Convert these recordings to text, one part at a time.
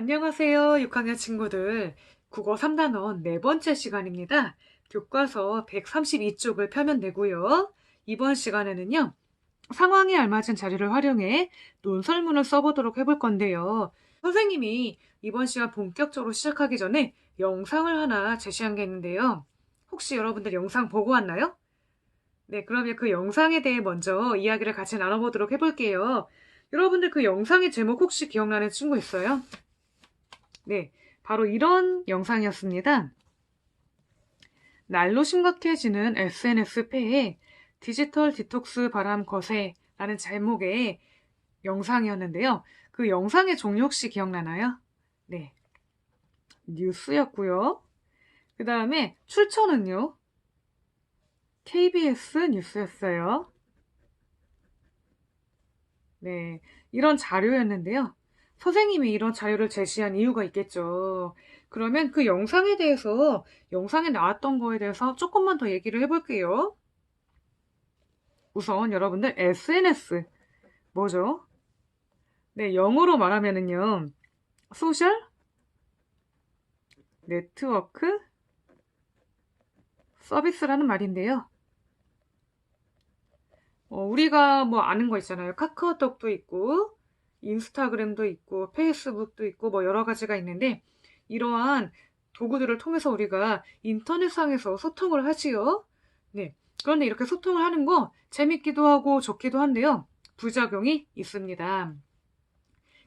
안녕하세요, 6학년 친구들. 국어 3단원 네 번째 시간입니다. 교과서 132쪽을 펴면 되고요. 이번 시간에는요, 상황에 알맞은 자료를 활용해 논설문을 써보도록 해볼 건데요. 선생님이 이번 시간 본격적으로 시작하기 전에 영상을 하나 제시한 게 있는데요. 혹시 여러분들 영상 보고 왔나요? 네, 그러면 그 영상에 대해 먼저 이야기를 같이 나눠보도록 해볼게요. 여러분들 그 영상의 제목 혹시 기억나는 친구 있어요? 네, 바로 이런 영상이었습니다. 날로 심각해지는 SNS 폐해, 디지털 디톡스 바람 거세라는 제목의 영상이었는데요. 그 영상의 종류 혹시 기억나나요? 네, 뉴스였고요. 그 다음에 출처는요, KBS 뉴스였어요. 네, 이런 자료였는데요. 선생님이 이런 자료를 제시한 이유가 있겠죠. 그러면 그 영상에 대해서, 영상에 나왔던 거에 대해서 조금만 더 얘기를 해볼게요. 우선 여러분들 SNS 뭐죠? 네, 영어로 말하면은요. 소셜 네트워크 서비스라는 말인데요. 우리가 뭐 아는 거 있잖아요. 카카오톡도 있고, 인스타그램도 있고, 페이스북도 있고, 뭐 여러 가지가 있는데, 이러한 도구들을 통해서 우리가 인터넷상에서 소통을 하지요. 네. 그런데 이렇게 소통을 하는 거 재밌기도 하고 좋기도 한데요. 부작용이 있습니다.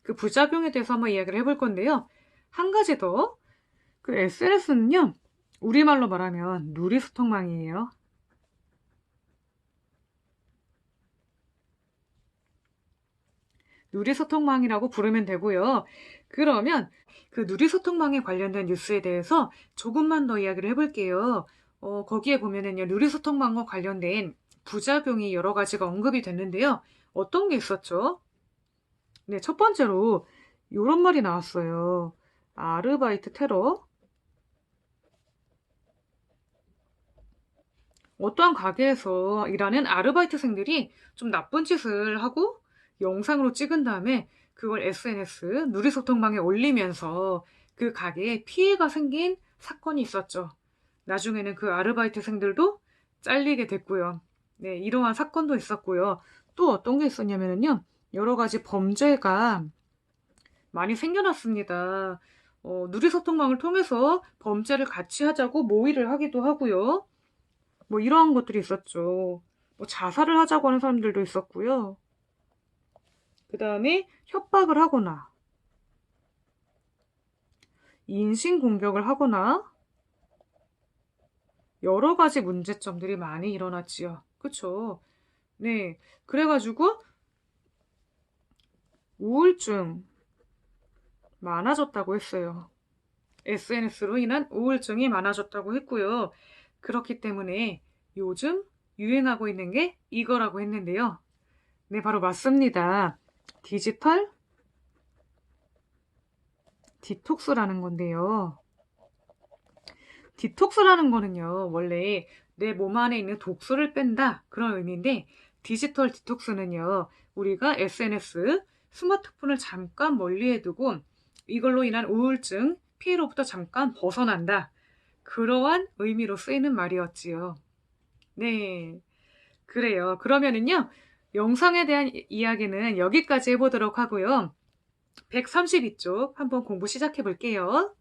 그 부작용에 대해서 한번 이야기를 해볼 건데요. 한 가지 더, 그 SNS는요, 우리말로 말하면 누리소통망이에요. 누리소통망이라고 부르면 되고요. 그러면 그 누리소통망에 관련된 뉴스에 대해서 조금만 더 이야기를 해볼게요. 거기에 보면은요, 누리소통망과 관련된 부작용이 여러 가지가 언급이 됐는데요. 어떤 게 있었죠? 네, 첫 번째로 이런 말이 나왔어요. 아르바이트 테러? 어떠한 가게에서 일하는 아르바이트생들이 좀 나쁜 짓을 하고 영상으로 찍은 다음에 그걸 SNS, 누리소통망에 올리면서 그 가게에 피해가 생긴 사건이 있었죠. 나중에는 그 아르바이트생들도 잘리게 됐고요. 네, 이러한 사건도 있었고요. 또 어떤 게 있었냐면요. 여러 가지 범죄가 많이 생겨났습니다. 누리소통망을 통해서 범죄를 같이 하자고 모의를 하기도 하고요. 뭐 이러한 것들이 있었죠. 뭐 자살을 하자고 하는 사람들도 있었고요. 그 다음에 협박을 하거나 인신공격을 하거나 여러 가지 문제점들이 많이 일어났지요. 그쵸? 네. 그래가지고 우울증 많아졌다고 했어요. SNS로 인한 우울증이 많아졌다고 했고요. 그렇기 때문에 요즘 유행하고 있는 게 이거라고 했는데요. 네, 바로 맞습니다. 디지털 디톡스라는 건데요. 디톡스라는 거는요, 원래 내 몸 안에 있는 독소를 뺀다. 그런 의미인데, 디지털 디톡스는요, 우리가 SNS, 스마트폰을 잠깐 멀리해 두고 이걸로 인한 우울증, 피해로부터 잠깐 벗어난다. 그러한 의미로 쓰이는 말이었지요. 네. 그래요. 그러면은요, 영상에 대한 이야기는 여기까지 해보도록 하고요. 132쪽 한번 공부 시작해 볼게요.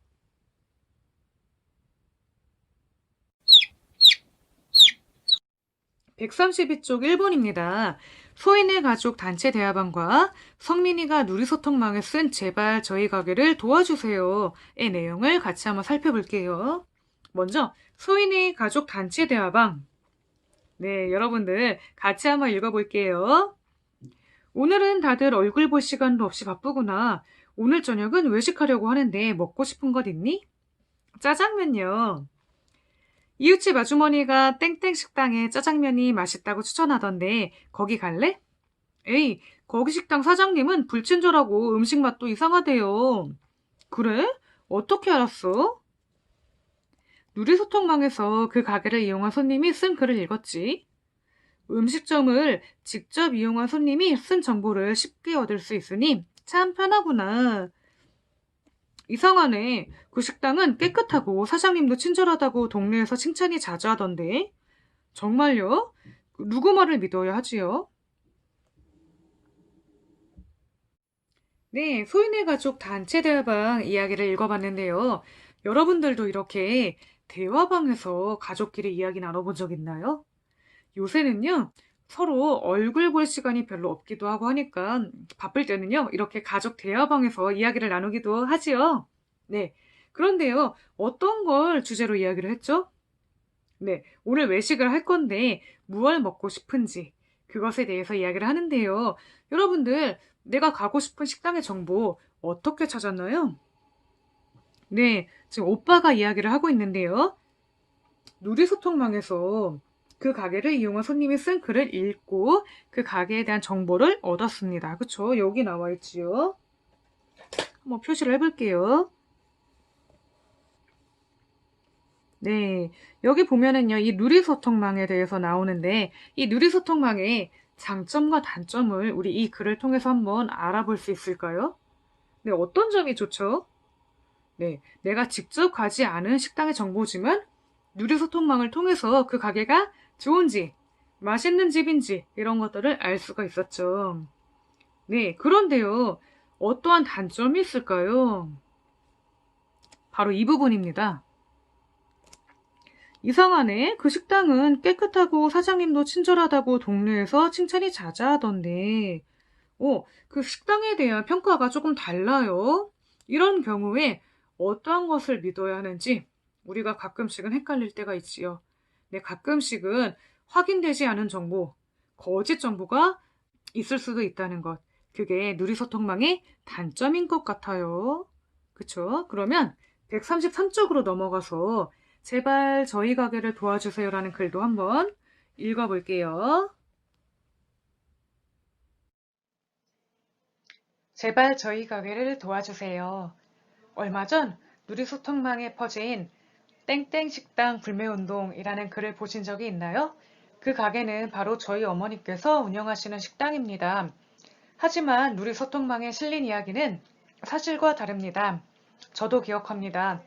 132쪽 1번입니다. 소인의 가족 단체 대화방과 성민이가 누리소통망에 쓴 제발 저희 가게를 도와주세요의 내용을 같이 한번 살펴볼게요. 먼저 소인의 가족 단체 대화방. 네, 여러분들 같이 한번 읽어볼게요. 오늘은 다들 얼굴 볼 시간도 없이 바쁘구나. 오늘 저녁은 외식하려고 하는데 먹고 싶은 것 있니? 짜장면요. 이웃집 아주머니가 땡땡 식당에 짜장면이 맛있다고 추천하던데 거기 갈래? 에이, 거기 식당 사장님은 불친절하고 음식 맛도 이상하대요. 그래? 어떻게 알았어? 누리소통망에서 그 가게를 이용한 손님이 쓴 글을 읽었지. 음식점을 직접 이용한 손님이 쓴 정보를 쉽게 얻을 수 있으니 참 편하구나. 이상하네. 그 식당은 깨끗하고 사장님도 친절하다고 동네에서 칭찬이 자주 하던데. 정말요? 누구 말을 믿어야 하지요? 네, 소인의 가족 단체 대화방 이야기를 읽어봤는데요. 여러분들도 이렇게 대화방에서 가족끼리 이야기 나눠본 적 있나요? 요새는요, 서로 얼굴 볼 시간이 별로 없기도 하고 하니까 바쁠 때는요, 이렇게 가족 대화방에서 이야기를 나누기도 하지요. 네. 그런데요, 어떤 걸 주제로 이야기를 했죠? 네. 오늘 외식을 할 건데, 무얼 먹고 싶은지, 그것에 대해서 이야기를 하는데요. 여러분들, 내가 가고 싶은 식당의 정보 어떻게 찾았나요? 네. 지금 오빠가 이야기를 하고 있는데요. 누리소통망에서 그 가게를 이용한 손님이 쓴 글을 읽고 그 가게에 대한 정보를 얻었습니다. 그쵸? 여기 나와 있지요. 한번 표시를 해볼게요. 네. 여기 보면은요, 이 누리소통망에 대해서 나오는데, 이 누리소통망의 장점과 단점을 우리 이 글을 통해서 한번 알아볼 수 있을까요? 네, 어떤 점이 좋죠? 네, 내가 직접 가지 않은 식당의 정보지만 누리소통망을 통해서 그 가게가 좋은지, 맛있는 집인지 이런 것들을 알 수가 있었죠. 네, 그런데요. 어떠한 단점이 있을까요? 바로 이 부분입니다. 이상하네. 그 식당은 깨끗하고 사장님도 친절하다고 동네에서 칭찬이 자자하던데, 그 식당에 대한 평가가 조금 달라요. 이런 경우에 어떠한 것을 믿어야 하는지 우리가 가끔씩은 헷갈릴 때가 있지요. 네, 가끔씩은 확인되지 않은 정보, 거짓 정보가 있을 수도 있다는 것. 그게 누리소통망의 단점인 것 같아요. 그쵸? 그러면 133쪽으로 넘어가서 제발 저희 가게를 도와주세요라는 글도 한번 읽어볼게요. 제발 저희 가게를 도와주세요. 얼마 전 누리소통망에 퍼진 땡땡 식당 불매운동이라는 글을 보신 적이 있나요? 그 가게는 바로 저희 어머니께서 운영하시는 식당입니다. 하지만 누리소통망에 실린 이야기는 사실과 다릅니다. 저도 기억합니다.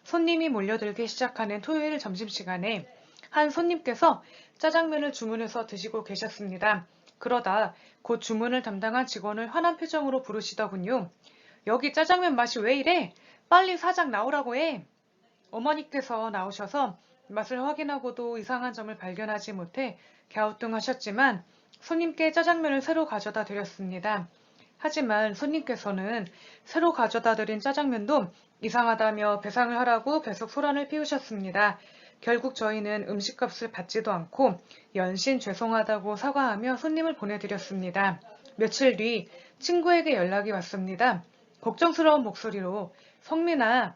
손님이 몰려들기 시작하는 토요일 점심시간에 한 손님께서 짜장면을 주문해서 드시고 계셨습니다. 그러다 곧 주문을 담당한 직원을 화난 표정으로 부르시더군요. 여기 짜장면 맛이 왜 이래? 빨리 사장 나오라고 해. 어머니께서 나오셔서 맛을 확인하고도 이상한 점을 발견하지 못해 갸우뚱하셨지만 손님께 짜장면을 새로 가져다 드렸습니다. 하지만 손님께서는 새로 가져다 드린 짜장면도 이상하다며 배상을 하라고 계속 소란을 피우셨습니다. 결국 저희는 음식값을 받지도 않고 연신 죄송하다고 사과하며 손님을 보내드렸습니다. 며칠 뒤 친구에게 연락이 왔습니다. 걱정스러운 목소리로 성민아,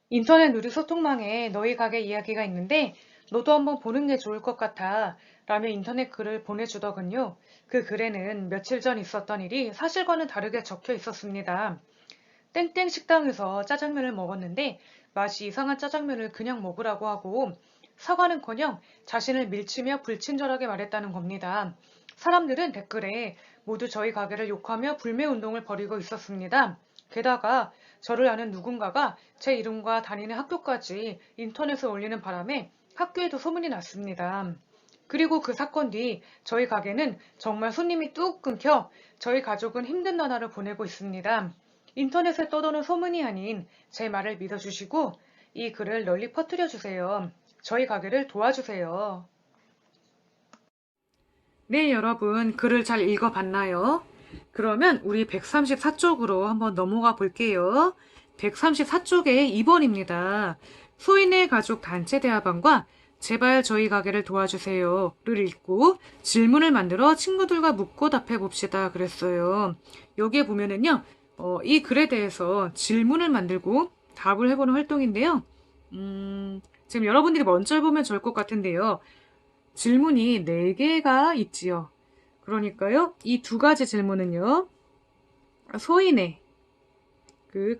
인터넷 누리 소통망에 너희 가게 이야기가 있는데 너도 한번 보는 게 좋을 것 같아 라며 인터넷 글을 보내주더군요. 그 글에는 며칠 전 있었던 일이 사실과는 다르게 적혀 있었습니다. 땡땡 식당에서 짜장면을 먹었는데 맛이 이상한 짜장면을 그냥 먹으라고 하고 사과는커녕 자신을 밀치며 불친절하게 말했다는 겁니다. 사람들은 댓글에 모두 저희 가게를 욕하며 불매운동을 벌이고 있었습니다. 게다가 저를 아는 누군가가 제 이름과 다니는 학교까지 인터넷에 올리는 바람에 학교에도 소문이 났습니다. 그리고 그 사건 뒤 저희 가게는 정말 손님이 뚝 끊겨 저희 가족은 힘든 나날을 보내고 있습니다. 인터넷에 떠도는 소문이 아닌 제 말을 믿어주시고 이 글을 널리 퍼뜨려 주세요. 저희 가게를 도와주세요. 네, 여러분, 글을 잘 읽어봤나요? 그러면 우리 134쪽으로 한번 넘어가 볼게요. 134쪽에 2번입니다. 소인의 가족 단체 대화방과 제발 저희 가게를 도와주세요를 읽고 질문을 만들어 친구들과 묻고 답해 봅시다 그랬어요. 여기에 보면은요, 이 글에 대해서 질문을 만들고 답을 해보는 활동인데요. 지금 여러분들이 먼저 해보면 좋을 것 같은데요. 질문이 4개가 있지요. 그러니까요, 이 두 가지 질문은요, 소인의 그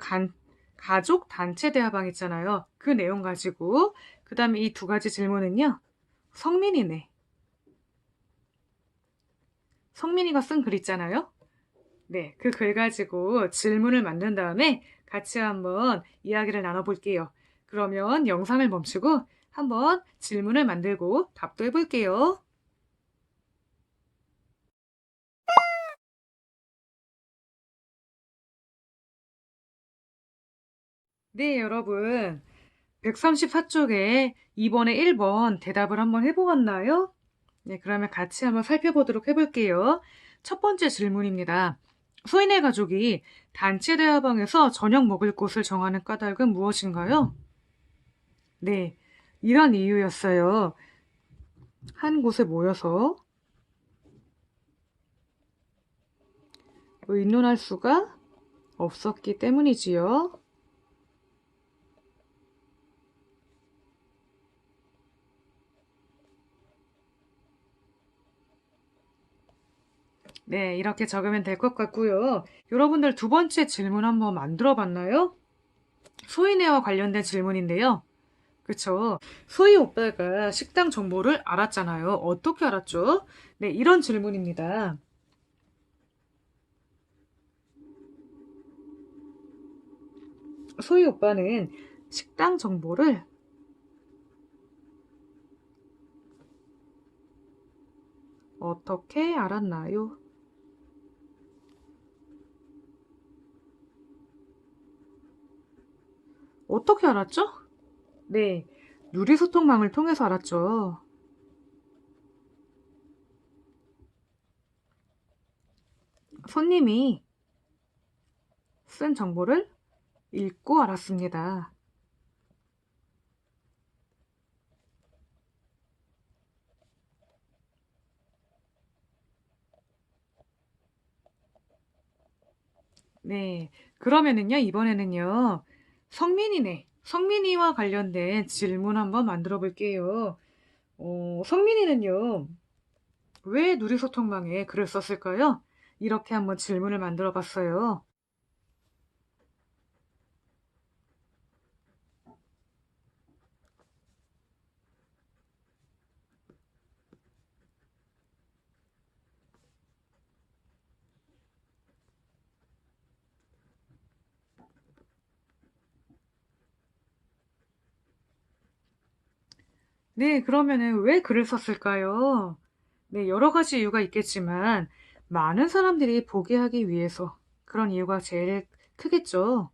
가족 단체 대화방 있잖아요. 그 내용 가지고, 그 다음에 이 두 가지 질문은요, 성민이네. 성민이가 쓴 글 있잖아요. 네, 그 글 가지고 질문을 만든 다음에 같이 한번 이야기를 나눠볼게요. 그러면 영상을 멈추고 한번 질문을 만들고 답도 해볼게요. 네, 여러분. 134쪽에 이번에 1번 대답을 한번 해보았나요? 네, 그러면 같이 한번 살펴보도록 해볼게요. 첫 번째 질문입니다. 소인의 가족이 단체 대화방에서 저녁 먹을 곳을 정하는 까닭은 무엇인가요? 네, 이런 이유였어요. 한 곳에 모여서 의논할 수가 없었기 때문이지요. 네, 이렇게 적으면 될 것 같고요. 여러분들 두 번째 질문 한번 만들어 봤나요? 소인회와 관련된 질문인데요. 그쵸? 소희 오빠가 식당 정보를 알았잖아요. 어떻게 알았죠? 네, 이런 질문입니다. 소희 오빠는 식당 정보를 어떻게 알았나요? 어떻게 알았죠? 네, 누리소통망을 통해서 알았죠. 손님이 쓴 정보를 읽고 알았습니다. 네, 그러면은요, 이번에는요, 성민이네. 성민이와 관련된 질문 한번 만들어 볼게요. 성민이는요, 왜 누리소통망에 글을 썼을까요? 이렇게 한번 질문을 만들어 봤어요. 네, 그러면은 왜 글을 썼을까요? 네, 여러 가지 이유가 있겠지만, 많은 사람들이 보게 하기 위해서 그런 이유가 제일 크겠죠.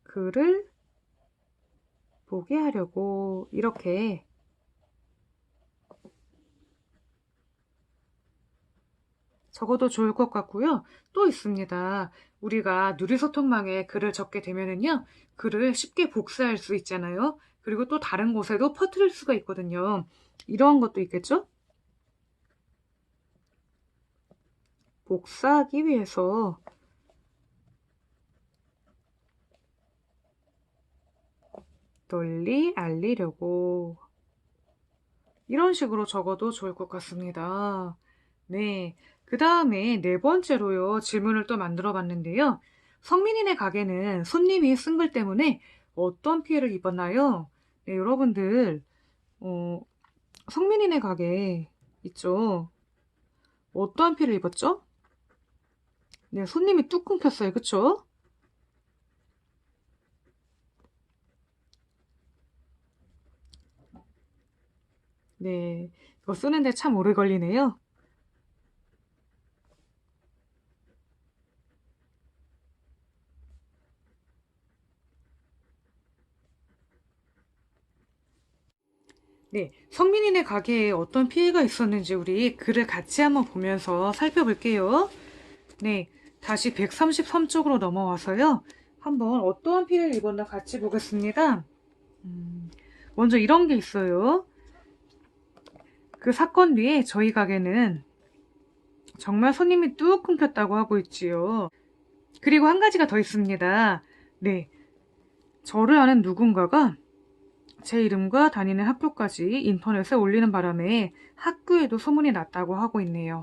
글을 보게 하려고 이렇게 적어도 좋을 것 같고요. 또 있습니다. 우리가 누리소통망에 글을 적게 되면은요, 글을 쉽게 복사할 수 있잖아요. 그리고 또 다른 곳에도 퍼뜨릴 수가 있거든요. 이러한 것도 있겠죠? 복사하기 위해서 널리 알리려고 이런 식으로 적어도 좋을 것 같습니다. 네. 그 다음에 네 번째로요. 질문을 또 만들어 봤는데요. 성민이네 가게는 손님이 쓴 글 때문에 어떤 피해를 입었나요? 네, 여러분들, 어, 성민이네 가게 있죠? 어떠한 피해를 입었죠? 네, 손님이 뚝 끊겼어요. 그쵸? 네, 이거 쓰는데 참 오래 걸리네요. 네, 성민이네 가게에 어떤 피해가 있었는지 우리 글을 같이 한번 보면서 살펴볼게요. 네, 다시 133쪽으로 넘어와서요. 한번 어떠한 피해를 입었나 같이 보겠습니다. 음, 먼저 이런 게 있어요. 그 사건 뒤에 저희 가게는 정말 손님이 뚝 끊겼다고 하고 있지요. 그리고 한 가지가 더 있습니다. 네, 저를 아는 누군가가 제 이름과 다니는 학교까지 인터넷에 올리는 바람에 학교에도 소문이 났다고 하고 있네요.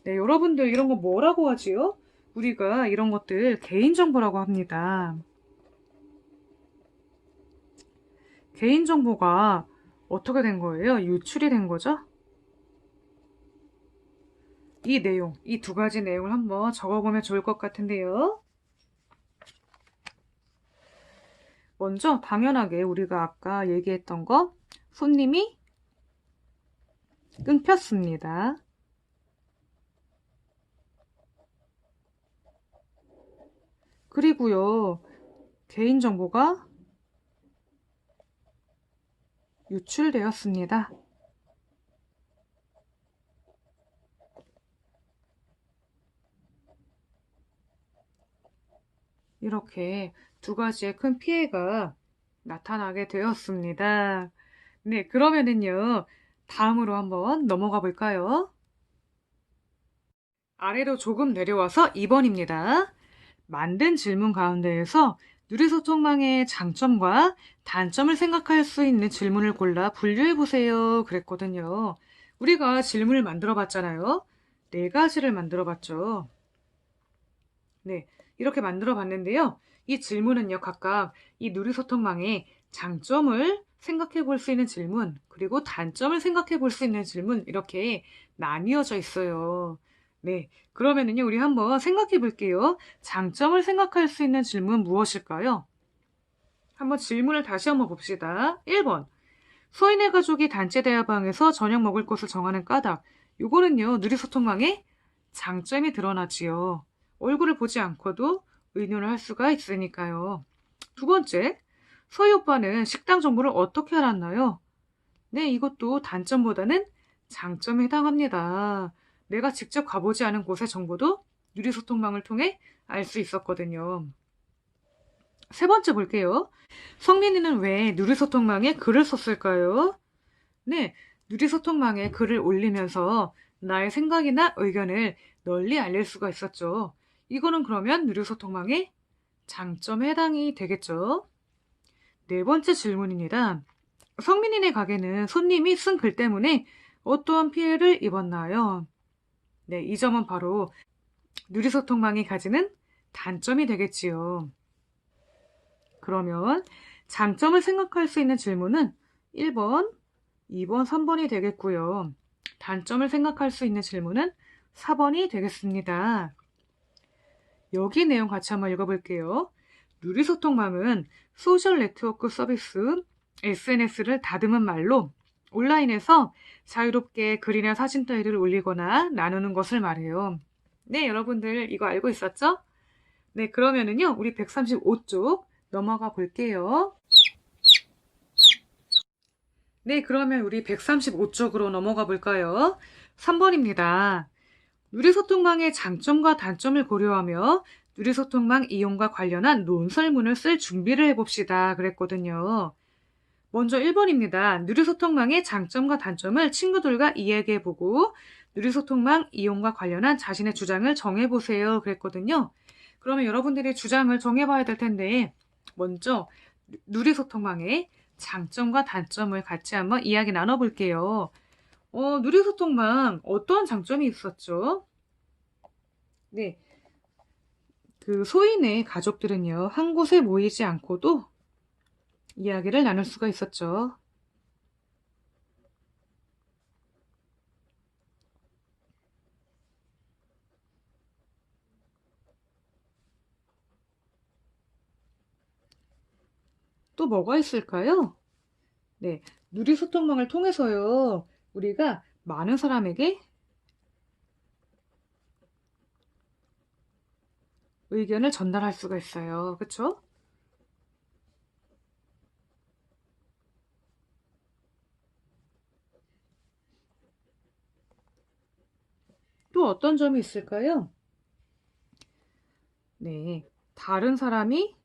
네, 여러분들 이런 거 뭐라고 하지요? 우리가 이런 것들 개인정보라고 합니다. 개인정보가 어떻게 된 거예요? 유출이 된 거죠? 이 내용, 이 두 가지 내용을 한번 적어보면 좋을 것 같은데요. 먼저 당연하게 우리가 아까 얘기했던 거, 손님이 끊겼습니다. 그리고요, 개인정보가 유출되었습니다. 이렇게 두 가지의 큰 피해가 나타나게 되었습니다. 네, 그러면은요, 다음으로 한번 넘어가 볼까요? 아래로 조금 내려와서 2번입니다. 만든 질문 가운데에서 누리소통망의 장점과 단점을 생각할 수 있는 질문을 골라 분류해 보세요. 그랬거든요. 우리가 질문을 만들어 봤잖아요. 네 가지를 만들어 봤죠. 네, 이렇게 만들어 봤는데요. 이 질문은요, 각각 이 누리소통망의 장점을 생각해 볼 수 있는 질문, 그리고 단점을 생각해 볼 수 있는 질문, 이렇게 나뉘어져 있어요. 네, 그러면은요, 우리 한번 생각해 볼게요. 장점을 생각할 수 있는 질문 무엇일까요? 한번 질문을 다시 한번 봅시다. 1번. 소인의 가족이 단체 대화방에서 저녁 먹을 곳을 정하는 까닭. 요거는요, 누리소통망의 장점이 드러나지요. 얼굴을 보지 않고도 의논을 할 수가 있으니까요. 두 번째, 소희 오빠는 식당 정보를 어떻게 알았나요? 네, 이것도 단점보다는 장점에 해당합니다. 내가 직접 가보지 않은 곳의 정보도 누리소통망을 통해 알 수 있었거든요. 세 번째 볼게요. 성민이는 왜 누리소통망에 글을 썼을까요? 네, 누리소통망에 글을 올리면서 나의 생각이나 의견을 널리 알릴 수가 있었죠. 이거는 그러면 누리소통망의 장점에 해당이 되겠죠. 네 번째 질문입니다. 성민이네 가게는 손님이 쓴 글 때문에 어떠한 피해를 입었나요? 네, 이 점은 바로 누리소통망이 가지는 단점이 되겠지요. 그러면 장점을 생각할 수 있는 질문은 1번, 2번, 3번이 되겠고요. 단점을 생각할 수 있는 질문은 4번이 되겠습니다. 여기 내용 같이 한번 읽어볼게요. 누리소통망은 소셜 네트워크 서비스, SNS를 다듬은 말로 온라인에서 자유롭게 글이나 사진 따위를 올리거나 나누는 것을 말해요. 네, 여러분들 이거 알고 있었죠? 네, 그러면은요, 우리 135쪽 넘어가 볼게요. 네, 그러면 우리 135쪽으로 넘어가 볼까요? 3번입니다. 누리소통망의 장점과 단점을 고려하며 누리소통망 이용과 관련한 논설문을 쓸 준비를 해봅시다. 그랬거든요. 먼저 1번입니다. 누리소통망의 장점과 단점을 친구들과 이야기해보고 누리소통망 이용과 관련한 자신의 주장을 정해보세요. 그랬거든요. 그러면 여러분들이 주장을 정해봐야 될 텐데 먼저 누리소통망의 장점과 단점을 같이 한번 이야기 나눠볼게요. 누리소통망 어떠한 장점이 있었죠? 네, 그 소인의 가족들은요, 한 곳에 모이지 않고도 이야기를 나눌 수가 있었죠. 또 뭐가 있을까요? 네, 누리소통망을 통해서요, 우리가 많은 사람에게 의견을 전달할 수가 있어요. 그쵸? 또 어떤 점이 있을까요? 네, 다른 사람이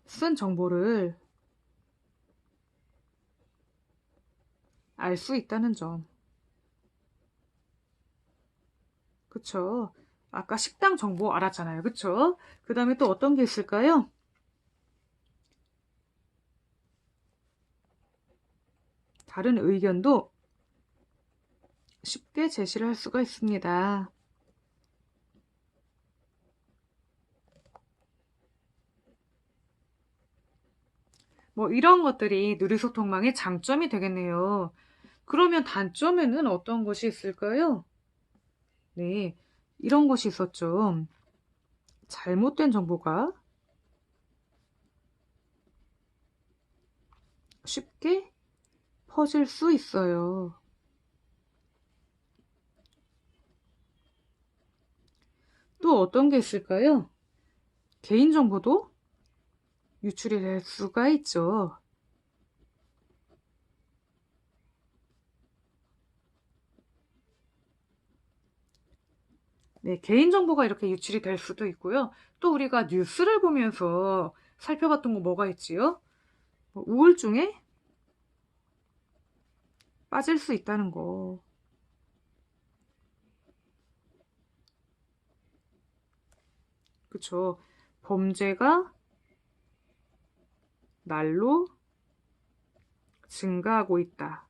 쓴 정보를 알 수 있다는 점. 그쵸? 아까 식당 정보 알았잖아요. 그쵸? 그 다음에 또 어떤 게 있을까요? 다른 의견도 쉽게 제시를 할 수가 있습니다. 뭐 이런 것들이 누리소통망의 장점이 되겠네요. 그러면 단점에는 어떤 것이 있을까요? 네, 이런 것이 있었죠. 잘못된 정보가 쉽게 퍼질 수 있어요. 또 어떤 게 있을까요? 개인정보도 유출이 될 수가 있죠. 네, 개인정보가 이렇게 유출이 될 수도 있고요. 또 우리가 뉴스를 보면서 살펴봤던 거 뭐가 있지요? 뭐 우울증에 빠질 수 있다는 거. 그쵸. 범죄가 날로 증가하고 있다.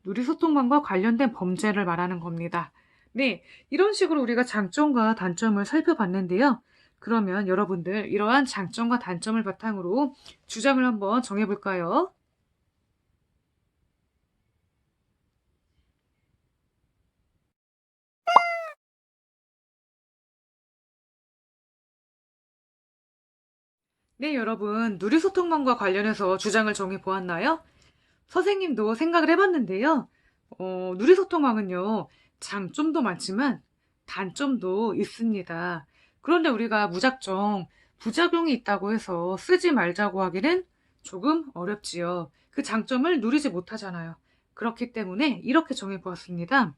누리소통망과 관련된 범죄를 말하는 겁니다. 네, 이런 식으로 우리가 장점과 단점을 살펴봤는데요. 그러면 여러분들 이러한 장점과 단점을 바탕으로 주장을 한번 정해볼까요? 네, 여러분, 누리소통망과 관련해서 주장을 정해보았나요? 선생님도 생각을 해봤는데요. 누리소통망은요, 장점도 많지만 단점도 있습니다. 그런데 우리가 무작정 부작용이 있다고 해서 쓰지 말자고 하기는 조금 어렵지요. 그 장점을 누리지 못하잖아요. 그렇기 때문에 이렇게 정해보았습니다.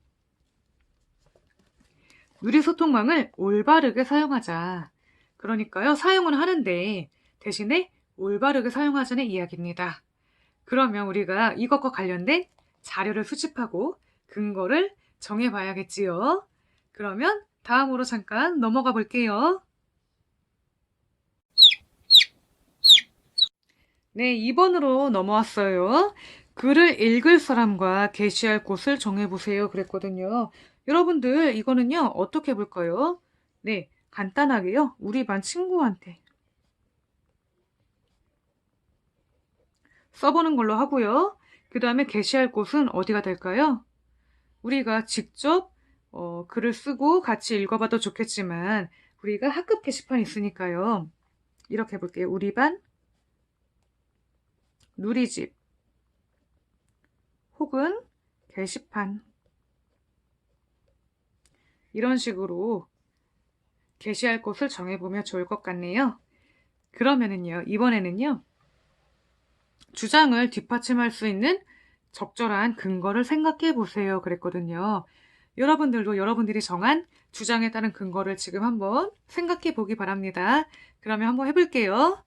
누리소통망을 올바르게 사용하자. 그러니까요, 사용은 하는데 대신에 올바르게 사용하자는 이야기입니다. 그러면 우리가 이것과 관련된 자료를 수집하고 근거를 정해봐야겠지요. 그러면 다음으로 잠깐 넘어가 볼게요. 네, 2번으로 넘어왔어요. 글을 읽을 사람과 게시할 곳을 정해보세요. 그랬거든요. 여러분들, 이거는요, 어떻게 볼까요? 네, 간단하게요. 우리 반 친구한테 써보는 걸로 하고요. 그 다음에 게시할 곳은 어디가 될까요? 우리가 직접 글을 쓰고 같이 읽어봐도 좋겠지만 우리가 학급 게시판이 있으니까요. 이렇게 해볼게요. 우리 반 누리집 혹은 게시판 이런 식으로 게시할 곳을 정해보면 좋을 것 같네요. 그러면은요. 이번에는요. 주장을 뒷받침할 수 있는 적절한 근거를 생각해 보세요. 그랬거든요. 여러분들도 여러분들이 정한 주장에 따른 근거를 지금 한번 생각해 보기 바랍니다. 그러면 한번 해볼게요.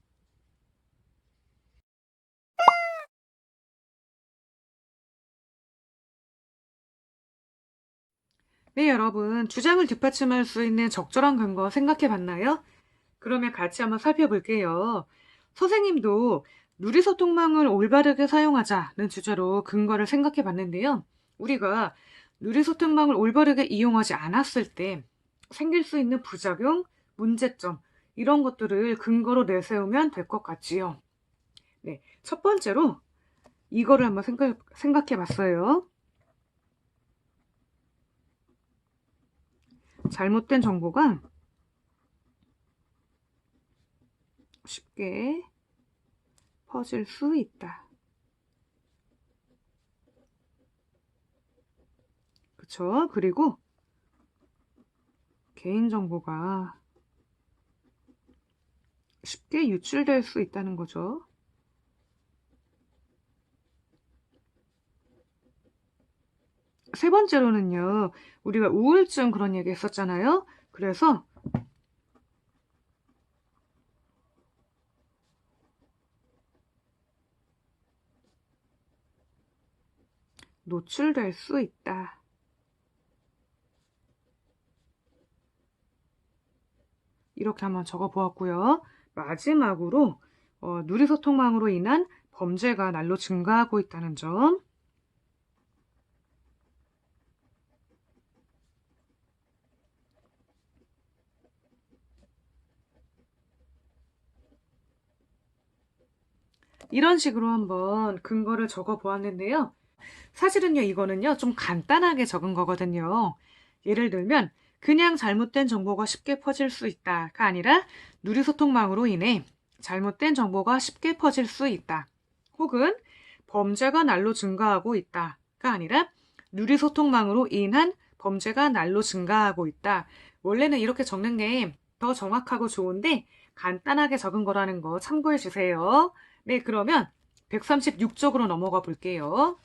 네, 여러분. 주장을 뒷받침할 수 있는 적절한 근거 생각해 봤나요? 그러면 같이 한번 살펴볼게요. 선생님도 누리소통망을 올바르게 사용하자는 주제로 근거를 생각해 봤는데요. 우리가 누리소통망을 올바르게 이용하지 않았을 때 생길 수 있는 부작용, 문제점, 이런 것들을 근거로 내세우면 될 것 같지요. 네. 첫 번째로 이거를 한번 생각해 봤어요. 잘못된 정보가 쉽게 퍼질 수 있다. 그쵸? 그리고 개인정보가 쉽게 유출될 수 있다는 거죠. 세 번째로는요, 우리가 우울증 그런 얘기 했었잖아요. 그래서 노출될 수 있다. 이렇게 한번 적어 보았고요. 마지막으로 누리소통망으로 인한 범죄가 날로 증가하고 있다는 점. 이런 식으로 한번 근거를 적어 보았는데요. 사실은요, 이거는요, 좀 간단하게 적은 거거든요. 예를 들면, 그냥 잘못된 정보가 쉽게 퍼질 수 있다가 아니라 누리소통망으로 인해 잘못된 정보가 쉽게 퍼질 수 있다. 혹은 범죄가 날로 증가하고 있다가 아니라 누리소통망으로 인한 범죄가 날로 증가하고 있다. 원래는 이렇게 적는 게 더 정확하고 좋은데 간단하게 적은 거라는 거 참고해 주세요. 네, 그러면 136쪽으로 넘어가 볼게요.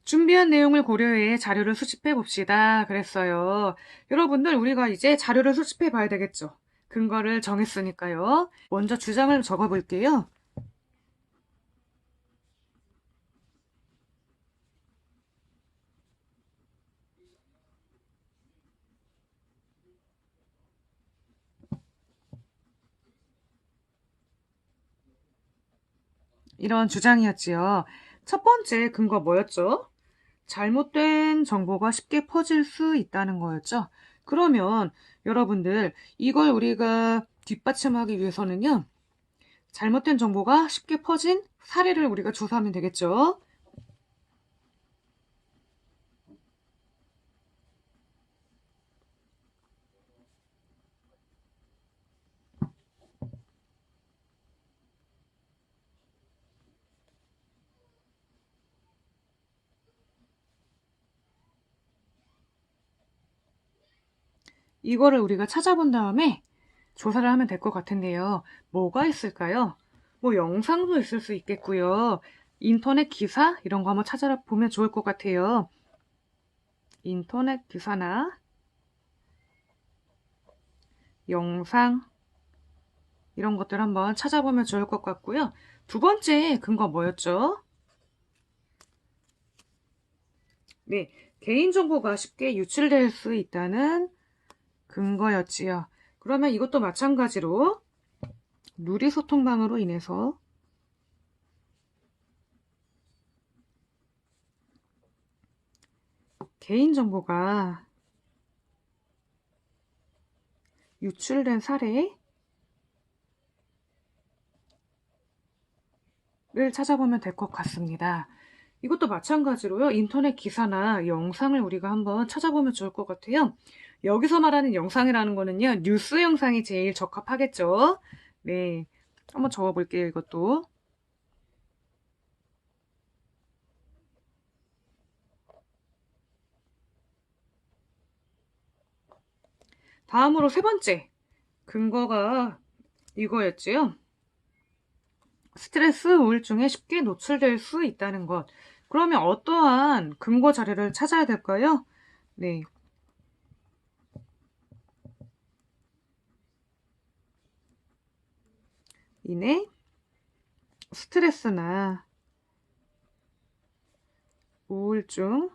준비한 내용을 고려해 자료를 수집해 봅시다. 그랬어요. 여러분들, 우리가 이제 자료를 수집해 봐야 되겠죠. 근거를 정했으니까요. 먼저 주장을 적어 볼게요. 이런 주장이었지요. 첫 번째 근거 뭐였죠? 잘못된 정보가 쉽게 퍼질 수 있다는 거였죠. 그러면 여러분들, 이걸 우리가 뒷받침하기 위해서는요, 잘못된 정보가 쉽게 퍼진 사례를 우리가 조사하면 되겠죠. 이거를 우리가 찾아본 다음에 조사를 하면 될 것 같은데요. 뭐가 있을까요? 뭐 영상도 있을 수 있겠고요. 인터넷 기사 이런 거 한번 찾아보면 좋을 것 같아요. 인터넷 기사나 영상 이런 것들 한번 찾아보면 좋을 것 같고요. 두 번째 근거 뭐였죠? 네, 개인정보가 쉽게 유출될 수 있다는 근거였지요. 그러면 이것도 마찬가지로 누리소통망으로 인해서 개인정보가 유출된 사례를 찾아보면 될 것 같습니다. 이것도 마찬가지로요. 인터넷 기사나 영상을 우리가 한번 찾아보면 좋을 것 같아요. 여기서 말하는 영상이라는 거는요. 뉴스 영상이 제일 적합하겠죠. 네, 한번 적어볼게요. 이것도. 다음으로 세 번째 근거가 이거였지요. 스트레스, 우울증에 쉽게 노출될 수 있다는 것. 그러면 어떠한 근거 자료를 찾아야 될까요? 네. 이내 스트레스나 우울증,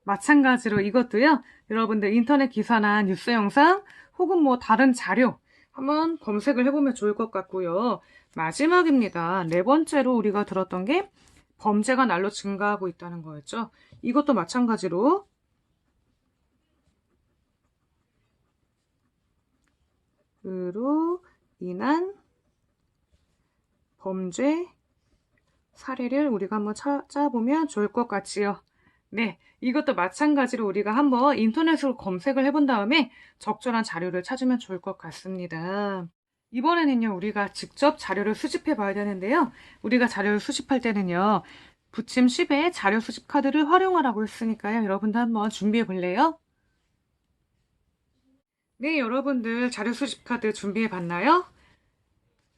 마찬가지로 이것도요. 여러분들 인터넷 기사나 뉴스 영상 혹은 뭐 다른 자료 한번 검색을 해보면 좋을 것 같고요. 마지막입니다. 네 번째로 우리가 들었던 게 범죄가 날로 증가하고 있다는 거였죠. 이것도 마찬가지로 그로 인한 범죄 사례를 우리가 한번 찾아보면 좋을 것 같지요. 네, 이것도 마찬가지로 우리가 한번 인터넷으로 검색을 해본 다음에 적절한 자료를 찾으면 좋을 것 같습니다. 이번에는요, 우리가 직접 자료를 수집해 봐야 되는데요. 우리가 자료를 수집할 때는요, 부침 10의 자료 수집 카드를 활용하라고 했으니까요. 여러분도 한번 준비해 볼래요? 네, 여러분들 자료 수집 카드 준비해 봤나요?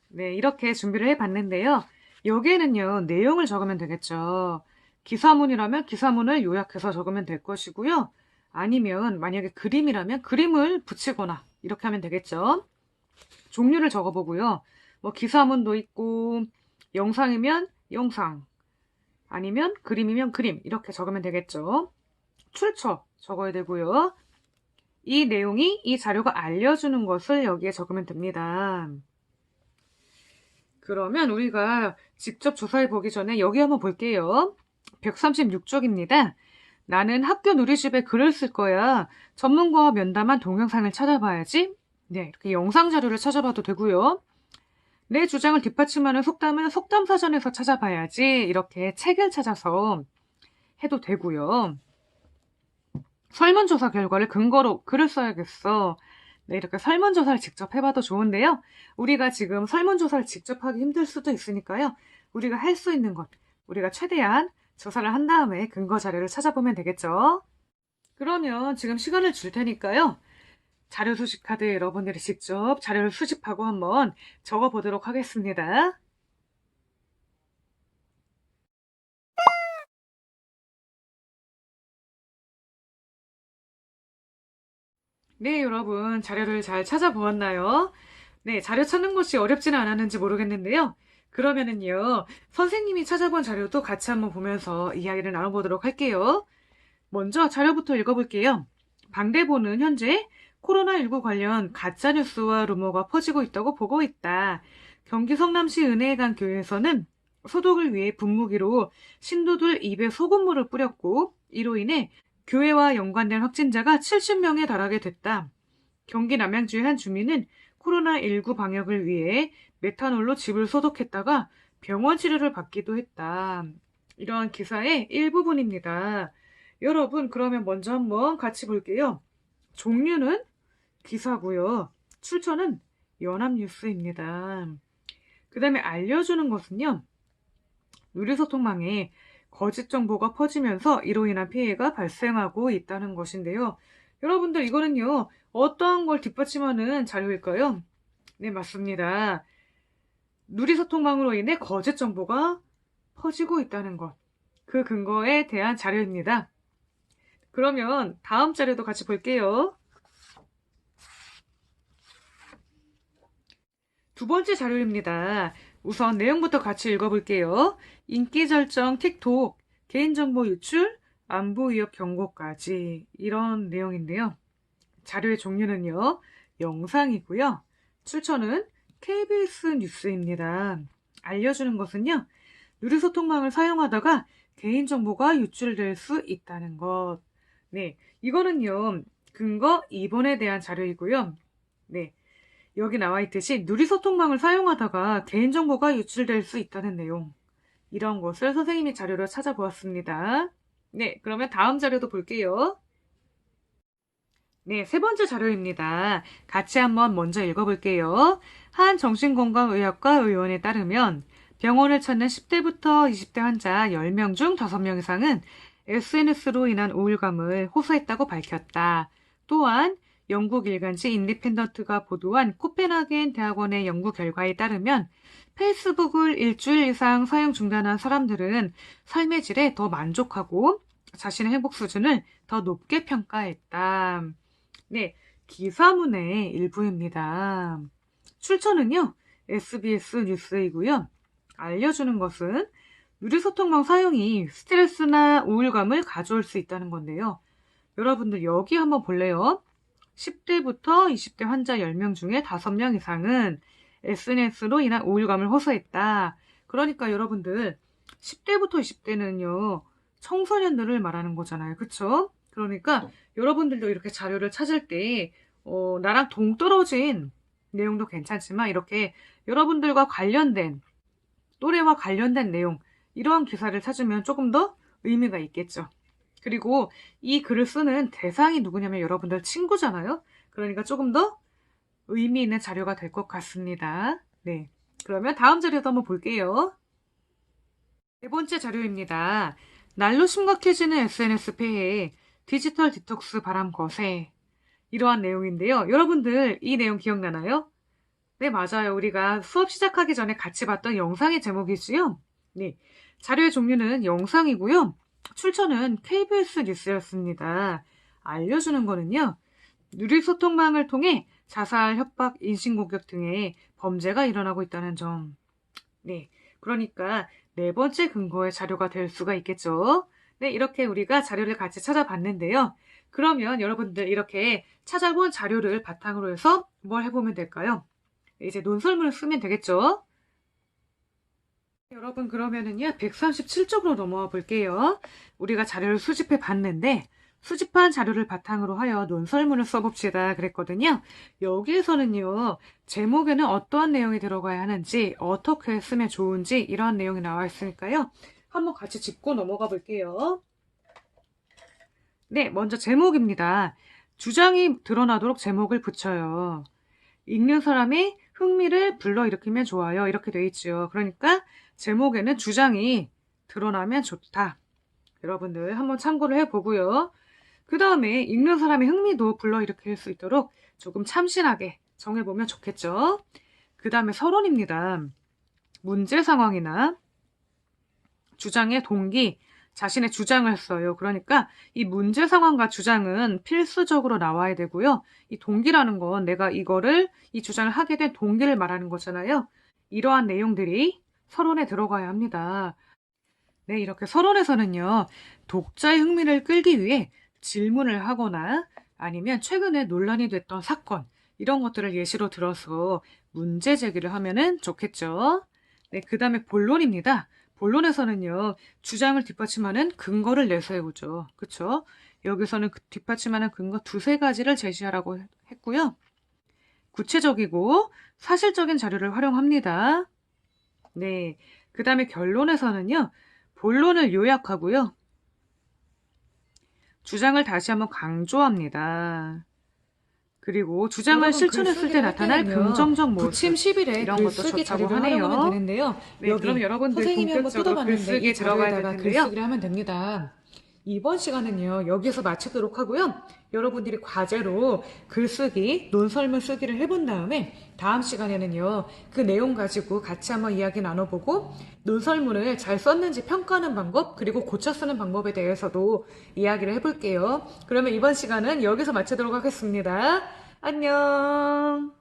네, 이렇게 준비를 해 봤는데요. 여기에는요, 내용을 적으면 되겠죠. 기사문이라면 기사문을 요약해서 적으면 될 것이고요. 아니면 만약에 그림이라면 그림을 붙이거나 이렇게 하면 되겠죠. 종류를 적어보고요. 뭐 기사문도 있고 영상이면 영상 아니면 그림이면 그림 이렇게 적으면 되겠죠. 출처 적어야 되고요. 이 내용이 이 자료가 알려주는 것을 여기에 적으면 됩니다. 그러면 우리가 직접 조사해 보기 전에 여기 한번 볼게요. 136쪽입니다. 나는 학교 누리집에 글을 쓸 거야. 전문가와 면담한 동영상을 찾아봐야지. 네, 이렇게 영상 자료를 찾아봐도 되고요. 내 주장을 뒷받침하는 속담은 속담사전에서 찾아봐야지. 이렇게 책을 찾아서 해도 되고요. 설문조사 결과를 근거로 글을 써야겠어. 네, 이렇게 설문조사를 직접 해봐도 좋은데요. 우리가 지금 설문조사를 직접 하기 힘들 수도 있으니까요. 우리가 할 수 있는 것, 우리가 최대한 조사를 한 다음에 근거 자료를 찾아보면 되겠죠. 그러면 지금 시간을 줄 테니까요. 자료 수집 카드 여러분들이 직접 자료를 수집하고 한번 적어보도록 하겠습니다. 네, 여러분 자료를 잘 찾아보았나요? 네, 자료 찾는 것이 어렵지는 않았는지 모르겠는데요. 그러면은요, 선생님이 찾아본 자료도 같이 한번 보면서 이야기를 나눠보도록 할게요. 먼저 자료부터 읽어볼게요. 방대본은 현재 코로나19 관련 가짜뉴스와 루머가 퍼지고 있다고 보고 있다. 경기 성남시 은혜강 교회에서는 소독을 위해 분무기로 신도들 입에 소금물을 뿌렸고 이로 인해 교회와 연관된 확진자가 70명에 달하게 됐다. 경기 남양주의 한 주민은 코로나19 방역을 위해 메탄올로 집을 소독했다가 병원 치료를 받기도 했다. 이러한 기사의 일부분입니다. 여러분, 그러면 먼저 한번 같이 볼게요. 종류는 기사고요. 출처는 연합뉴스입니다. 그 다음에 알려주는 것은요. 누리소통망에 거짓 정보가 퍼지면서 이로 인한 피해가 발생하고 있다는 것인데요. 여러분들 이거는요. 어떠한 걸 뒷받침하는 자료일까요? 네, 맞습니다. 누리소통망으로 인해 거짓 정보가 퍼지고 있다는 것. 그 근거에 대한 자료입니다. 그러면 다음 자료도 같이 볼게요. 두 번째 자료입니다. 우선 내용부터 같이 읽어볼게요. 인기 절정 틱톡, 개인정보 유출, 안보 위협 경고까지 이런 내용인데요. 자료의 종류는요. 영상이고요. 출처는 KBS 뉴스입니다. 알려주는 것은요. 누리소통망을 사용하다가 개인정보가 유출될 수 있다는 것. 네, 이거는요. 근거 2번에 대한 자료이고요. 네, 여기 나와 있듯이 누리소통망을 사용하다가 개인정보가 유출될 수 있다는 내용. 이런 것을 선생님이 자료로 찾아보았습니다. 네, 그러면 다음 자료도 볼게요. 네, 세 번째 자료입니다. 같이 한번 먼저 읽어볼게요. 한 정신건강의학과 의원에 따르면 병원을 찾는 10대부터 20대 환자 10명 중 5명 이상은 SNS로 인한 우울감을 호소했다고 밝혔다. 또한 영국 일간지 인디펜던트가 보도한 코펜하겐 대학원의 연구 결과에 따르면 페이스북을 일주일 이상 사용 중단한 사람들은 삶의 질에 더 만족하고 자신의 행복 수준을 더 높게 평가했다. 네, 기사문의 일부입니다. 출처는요, SBS 뉴스이고요. 알려주는 것은 누리소통망 사용이 스트레스나 우울감을 가져올 수 있다는 건데요. 여러분들 여기 한번 볼래요? 10대부터 20대 환자 10명 중에 5명 이상은 SNS로 인한 우울감을 호소했다. 그러니까 여러분들 10대부터 20대는요. 청소년들을 말하는 거잖아요. 그쵸? 그러니까 여러분들도 이렇게 자료를 찾을 때 나랑 동떨어진 내용도 괜찮지만 이렇게 여러분들과 관련된 또래와 관련된 내용 이러한 기사를 찾으면 조금 더 의미가 있겠죠. 그리고 이 글을 쓰는 대상이 누구냐면 여러분들 친구잖아요. 그러니까 조금 더 의미 있는 자료가 될 것 같습니다. 네, 그러면 다음 자료도 한번 볼게요. 네 번째 자료입니다. 날로 심각해지는 SNS 폐해, 디지털 디톡스 바람 거세. 이러한 내용인데요. 여러분들 이 내용 기억나나요? 네, 맞아요. 우리가 수업 시작하기 전에 같이 봤던 영상의 제목이지요. 네, 자료의 종류는 영상이고요. 출처는 KBS 뉴스였습니다. 알려주는 거는요. 누리소통망을 통해 자살, 협박, 인신공격 등의 범죄가 일어나고 있다는 점. 네, 그러니까 네 번째 근거의 자료가 될 수가 있겠죠. 네, 이렇게 우리가 자료를 같이 찾아봤는데요. 그러면 여러분들 이렇게 찾아본 자료를 바탕으로 해서 뭘 해보면 될까요? 이제 논설문을 쓰면 되겠죠. 여러분 그러면은요 137쪽으로 넘어와 볼게요. 우리가 자료를 수집해 봤는데 수집한 자료를 바탕으로 하여 논설문을 써봅시다 그랬거든요. 여기에서는요 제목에는 어떠한 내용이 들어가야 하는지 어떻게 쓰면 좋은지 이러한 내용이 나와 있으니까요. 한번 같이 짚고 넘어가 볼게요. 네, 먼저 제목입니다. 주장이 드러나도록 제목을 붙여요. 읽는 사람이 흥미를 불러일으키면 좋아요. 이렇게 돼 있죠. 그러니까 제목에는 주장이 드러나면 좋다. 여러분들 한번 참고를 해보고요. 그 다음에 읽는 사람의 흥미도 불러일으킬 수 있도록 조금 참신하게 정해보면 좋겠죠. 그 다음에 서론입니다. 문제 상황이나 주장의 동기, 자신의 주장을 써요. 그러니까 이 문제 상황과 주장은 필수적으로 나와야 되고요. 이 동기라는 건 내가 이 주장을 하게 된 동기를 말하는 거잖아요. 이러한 내용들이 서론에 들어가야 합니다. 네, 이렇게 서론에서는요, 독자의 흥미를 끌기 위해 질문을 하거나 아니면 최근에 논란이 됐던 사건, 이런 것들을 예시로 들어서 문제 제기를 하면은 좋겠죠. 네, 그 다음에 본론입니다. 본론에서는요, 주장을 뒷받침하는 근거를 내세우죠. 그쵸? 여기서는 그 뒷받침하는 근거 두세 가지를 제시하라고 했고요. 구체적이고 사실적인 자료를 활용합니다. 네. 그 다음에 결론에서는요, 본론을 요약하고요. 주장을 다시 한번 강조합니다. 그리고 주장을 실천했을 때 나타날 긍정적 모습 부침 10일에 이런 것도 글쓰기 좋다고 자료를 활용하면 하네요. 되는데요. 네, 여기 그럼 여러분들 선생님이 한번 본격적으로 뜯어봤는데 글쓰기에 이 들어가야 될 자료에다가 텐데요. 글쓰기를 하면 됩니다. 이번 시간은요, 여기서 마치도록 하고요. 여러분들이 과제로 글쓰기, 논설문 쓰기를 해본 다음에 다음 시간에는요, 그 내용 가지고 같이 한번 이야기 나눠보고 논설문을 잘 썼는지 평가하는 방법, 그리고 고쳐 쓰는 방법에 대해서도 이야기를 해볼게요. 그러면 이번 시간은 여기서 마치도록 하겠습니다. 안녕.